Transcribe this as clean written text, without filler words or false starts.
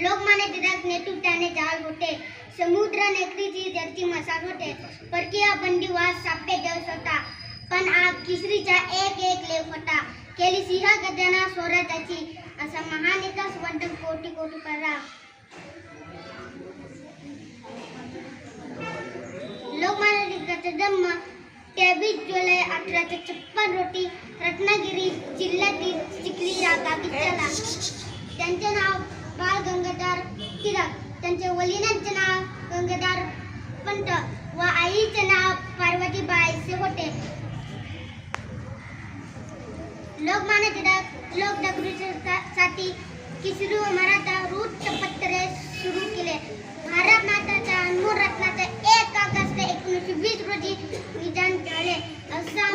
लोकमान्य टिळक नेतृत्वाने जाळ होते. समुद्र नेत्रीची धरती मसाल होते. परकीय बंदिवास सापे देश होता. पण आग किशोरीचा एक एक लेख होता. केली सिंह गद्यांना स्वराज्याची असा महान इतिहास वंदन कोटी कोटी परा. लोकमान्य टिळकांचा जन्म 23 जुलै 1856 रोजी रत्नागिरी जिल्ह्यातील चिखली या गावी झाला. त्यांचे नाव बाळ गंगाधर टिळक, त्यांचे वडिलांचे नाव गंगाधर पंत व आईचे नाव पार्वतीबाई असे होते. लोकमान्य टिळक लोकजागृतीसाठी किशोरी व मराठा वृत्तपत्रे सुरू केले. भारत माताच्या अनमोल रत्नाचे 1 ऑगस्ट 1920 रोजी निधन झाले. असा